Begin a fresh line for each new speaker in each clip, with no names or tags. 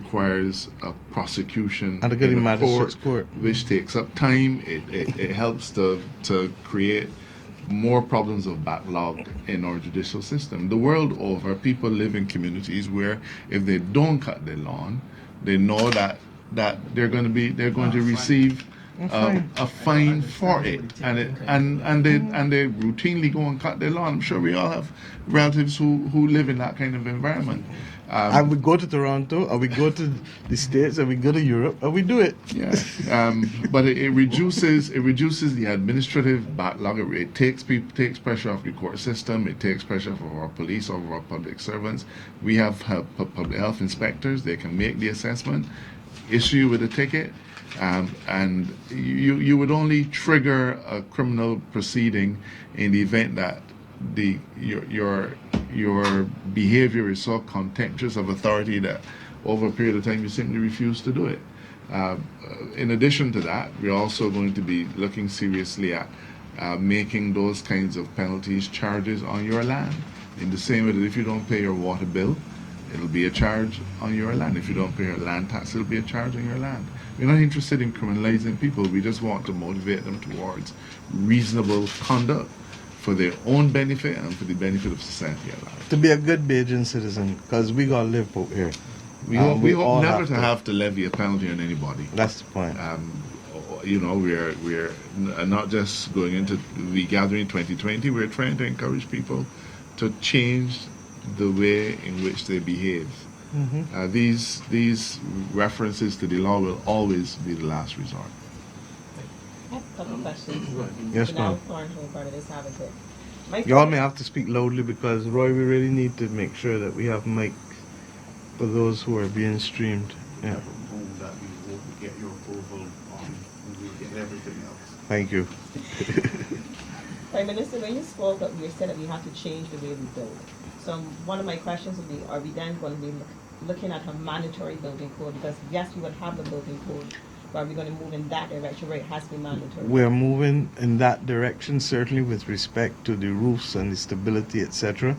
requires a prosecution
and the
in a
magistrate's court,
which takes up time. It helps to create more problems of backlog in our judicial system. The world over, people live in communities where if they don't cut their lawn, they know that they're going to receive a fine for it, and they routinely go and cut their lawn. I'm sure we all have relatives who live in that kind of environment.
And we go to Toronto, and we go to the States, and we go to Europe, and we do it.
Yeah, but it reduces the administrative backlog. It takes pressure off the court system. It takes pressure off our police, off our public servants. We have public health inspectors. They can make the assessment, issue you with a ticket, and you would only trigger a criminal proceeding in the event that your behavior is so contemptuous of authority that over a period of time you simply refuse to do it. In addition to that, we're also going to be looking seriously at making those kinds of penalties charges on your land. In the same way that if you don't pay your water bill, it'll be a charge on your land. If you don't pay your land tax, it'll be a charge on your land. We're not interested in criminalizing people. We just want to motivate them towards reasonable conduct for their own benefit and for the benefit of society at large.
To be a good Bajan citizen, because we gotta live out here.
We hope never to have to levy a penalty on anybody.
That's the point.
We're not just going into regathering 2020. We're trying to encourage people to change the way in which they behave.
Mm-hmm.
These references to the law will always be the last resort.
I have a couple questions.
Yes, ma'am. Y'all may have to speak loudly because, Roy, we really need to make sure that we have mic for those who are being streamed. Yeah.
That we will get your approval on, and we'll get everything else.
Thank you.
Prime Minister, when you spoke up, you said that we have to change the way we build. So one of my questions would be, are we then going to be looking at a mandatory building code? Because yes, we would have the building code, but are we going to move in that direction where it has to be mandatory?
We're moving in that direction, certainly with respect to the roofs and the stability, etc.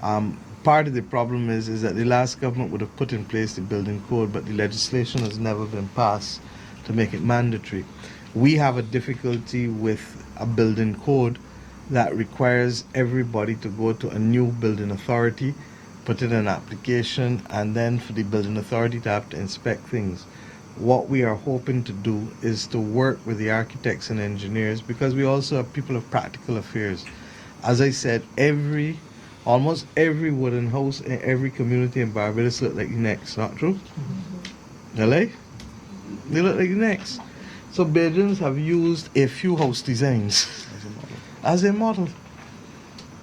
Mm-hmm. Part of the problem is that the last government would have put in place the building code, but the legislation has never been passed to make it mandatory. We have a difficulty with a building code that requires everybody to go to a new building authority, put in an application, and then for the building authority to have to inspect things. What we are hoping to do is to work with the architects and engineers, because we also have people of practical affairs. As I said, almost every wooden house in every community in Barbados look like the next, not true? Mm-hmm. LA? They look like the next. So Bajans have used a few house designs as a model.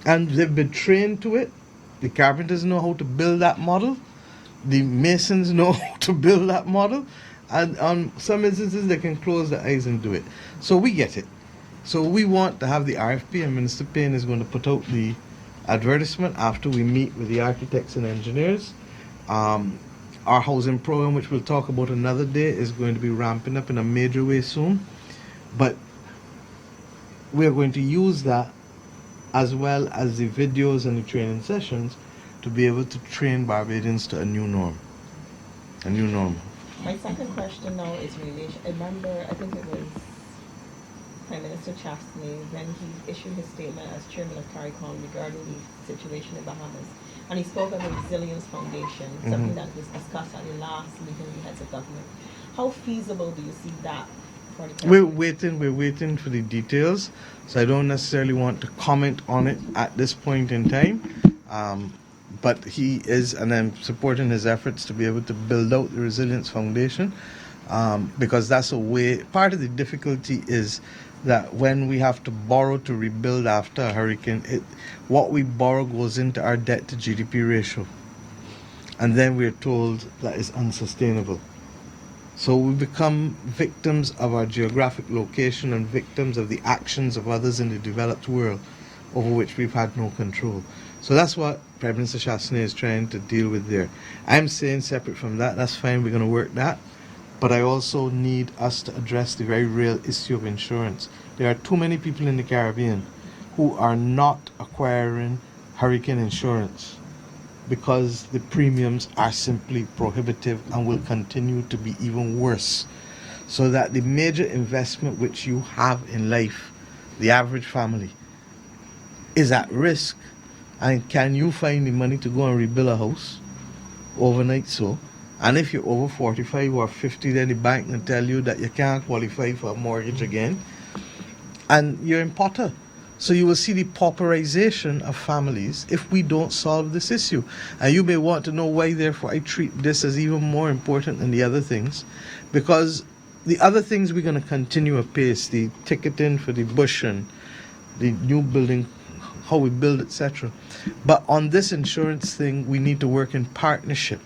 And they've been trained to it. The carpenters know how to build that model. The masons know how to build that model. And on some instances, they can close their eyes and do it. So we get it. So we want to have the RFP, and Minister Payne is going to put out the advertisement after we meet with the architects and engineers. Our housing program, which we'll talk about another day, is going to be ramping up in a major way soon. But we're going to use that as well as the videos and the training sessions to be able to train Barbadians to a new norm. A new norm.
My second question now is relation. I remember, I think it was Prime Minister Chastney when he issued his statement as chairman of CARICOM regarding the situation in Bahamas. And he spoke of a resilience foundation, something that was discussed at the last meeting of the heads of government. How feasible do you see that for the country?
We're waiting for the details, so I don't necessarily want to comment on it at this point in time. But he is, and I'm supporting his efforts to be able to build out the Resilience Foundation, because that's a way. Part of the difficulty is that when we have to borrow to rebuild after a hurricane, what we borrow goes into our debt to GDP ratio. And then we're told that is unsustainable. So we become victims of our geographic location and victims of the actions of others in the developed world over which we've had no control. So that's what Prime Minister Chastney is trying to deal with there. I'm saying separate from that, that's fine, we're going to work that. But I also need us to address the very real issue of insurance. There are too many people in the Caribbean who are not acquiring hurricane insurance. because the premiums are simply prohibitive and will continue to be even worse. So that the major investment which you have in life, the average family, is at risk. And can you find the money to go and rebuild a house overnight? So, and if you're over 45 or 50, then the bank will tell you that you can't qualify for a mortgage again, and you're in potter. So you will see the pauperization of families if we don't solve this issue. And you may want to know why, therefore, I treat this as even more important than the other things, because the other things we're going to continue apace, the ticketing for the bush and the new building, how we build, etc. But on this insurance thing, we need to work in partnership,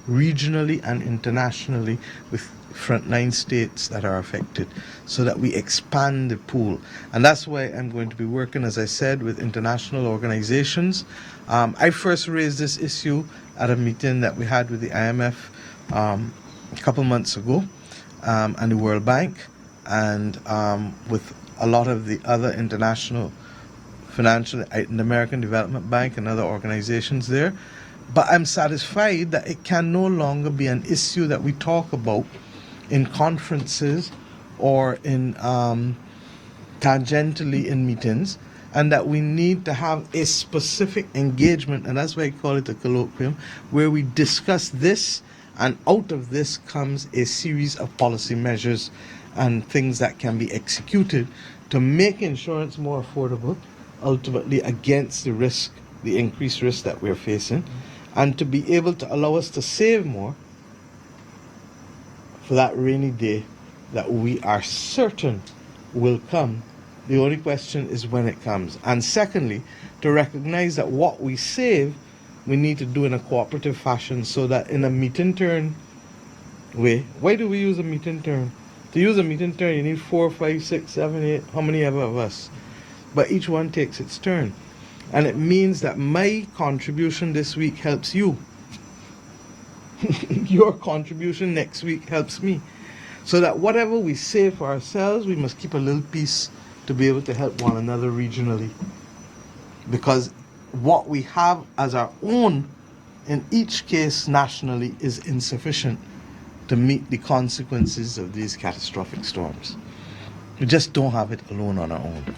regionally and internationally, with frontline states that are affected, so that we expand the pool. And that's why I'm going to be working, as I said, with international organizations. I first raised this issue at a meeting that we had with the IMF a couple months ago, and the World Bank, and with a lot of the other international financial, the American Development Bank and other organizations there. But I'm satisfied that it can no longer be an issue that we talk about in conferences or in tangentially in meetings, and that we need to have a specific engagement, and that's why I call it a colloquium, where we discuss this, and out of this comes a series of policy measures and things that can be executed to make insurance more affordable, ultimately against the risk, the increased risk that we're facing, and to be able to allow us to save more for that rainy day that we are certain will come. The only question is when it comes. And secondly, to recognize that what we save, we need to do in a cooperative fashion, so that in a meet and turn way. Why do we use a meet and turn? To use a meet and turn, you need 4, 5, 6, 7, 8, how many ever of us? But each one takes its turn. And it means that my contribution this week helps you. Your contribution next week helps me. So that whatever we save for ourselves, we must keep a little piece to be able to help one another regionally. Because what we have as our own, in each case nationally, is insufficient to meet the consequences of these catastrophic storms. We just don't have it alone on our own.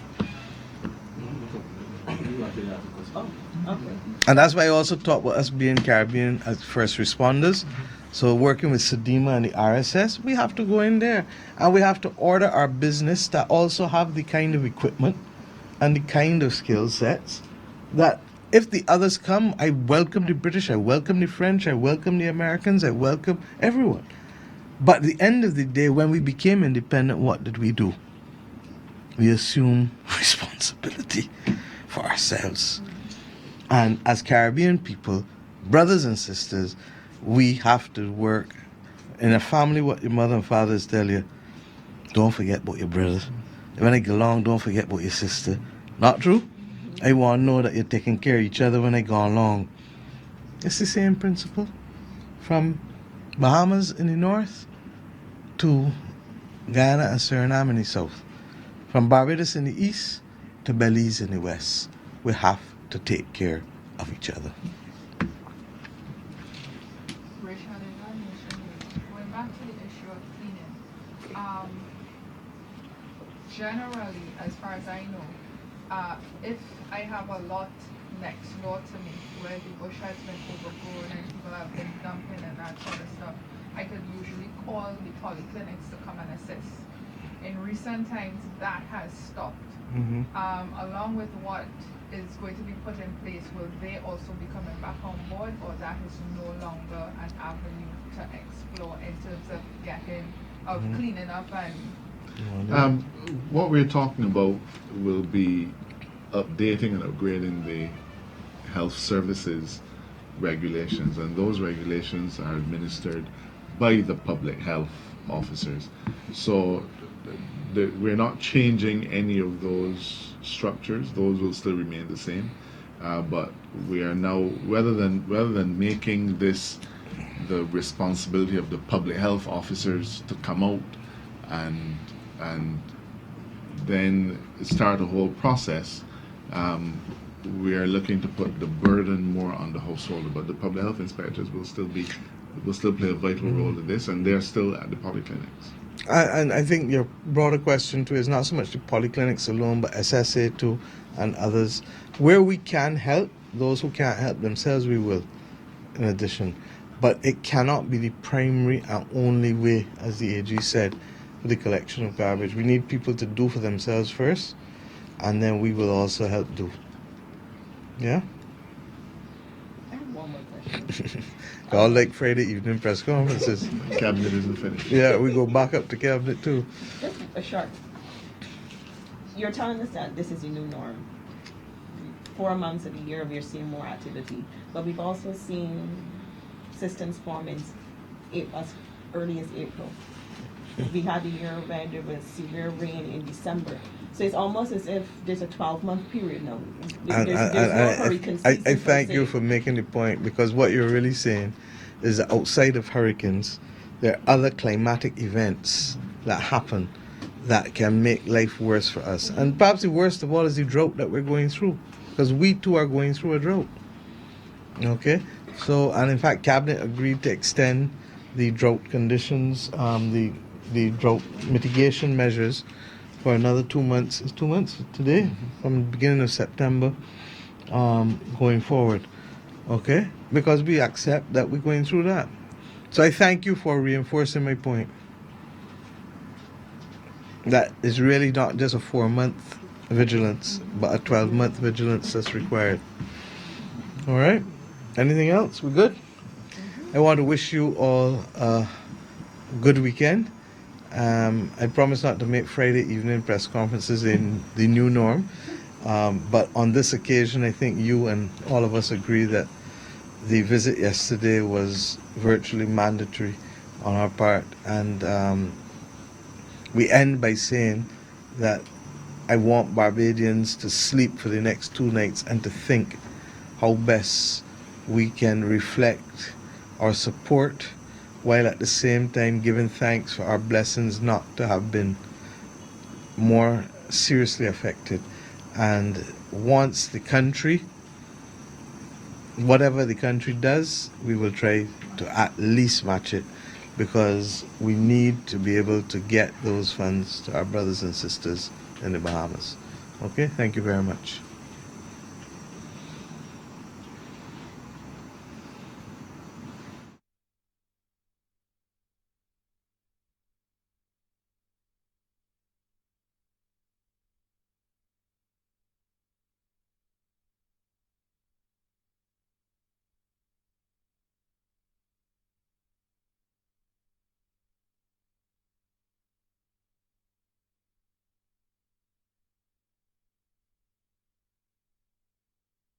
And that's why I also talk about us being Caribbean as first responders. So working with SEDEMA and the RSS, we have to go in there. And we have to order our business that also have the kind of equipment and the kind of skill sets that if the others come, I welcome the British, I welcome the French, I welcome the Americans, I welcome everyone. But at the end of the day, when we became independent, what did we do? We assume responsibility for ourselves. And as Caribbean people, brothers and sisters, we have to work in a family. What your mother and fathers tell you, don't forget about your brother. When they get along, don't forget about your sister. Not true? I want to know that you're taking care of each other when they go along. It's the same principle from Bahamas in the north to Guyana and Suriname in the south. From Barbados in the east to Belize in the west. We have to take care of each other.
Going back to the issue of cleaning, generally, as far as I know, if I have a lot next door to me where the bush has been overgrown and people have been dumping and that sort of stuff, I could usually call the polyclinics to come and assist. In recent times, that has stopped. Along with what is going to be put in place, will they also be coming back on board, or that is no longer an avenue to explore in terms of cleaning up and...
What we're talking about will be updating and upgrading the health services regulations, and those regulations are administered by the public health officers. So we're not changing any of those structures; those will still remain the same. But we are now, rather than making this the responsibility of the public health officers to come out and then start a whole process, we are looking to put the burden more on the householder, but the public health inspectors will still play a vital role in this, and they're still at the polyclinics.
And I think your broader question too is not so much the polyclinics alone, but SSA2 and others. Where we can help, those who can't help themselves, we will, in addition. But it cannot be the primary and only way, as the AG said, for the collection of garbage. We need people to do for themselves first, and then we will also help do. Yeah?
I have one more question.
All like Friday evening press conferences.
Cabinet isn't finished.
Yeah, we go back up to cabinet too.
Just a short. You're telling us that this is the new norm. 4 months of the year, we're seeing more activity, but we've also seen systems forming as early as April. We had a year where there was severe rain in December, so it's almost as if there's a 12-month period now. There's no hurricane season
I
per
thank
se.
you for making the point, because what you're really saying is that outside of hurricanes, there are other climatic events that happen that can make life worse for us. And perhaps the worst of all is the drought that we're going through, because we too are going through a drought. Okay? So, and in fact, Cabinet agreed to extend the drought conditions, the drought mitigation measures for another 2 months. It's 2 months today, from the beginning of September, going forward. Okay? Because we accept that we're going through that. So I thank you for reinforcing my point. That is really not just a 4-month vigilance, but a 12-month vigilance that's required. All right? Anything else? We good? I want to wish you all a good weekend. I promise not to make Friday evening press conferences in the new norm. But on this occasion, I think you and all of us agree that the visit yesterday was virtually mandatory on our part. And we end by saying that I want Barbadians to sleep for the next 2 nights and to think how best we can reflect our support while at the same time giving thanks for our blessings not to have been more seriously affected. And once the country, whatever the country does, we will try to at least match it, because we need to be able to get those funds to our brothers and sisters in the Bahamas. Okay, thank you very much.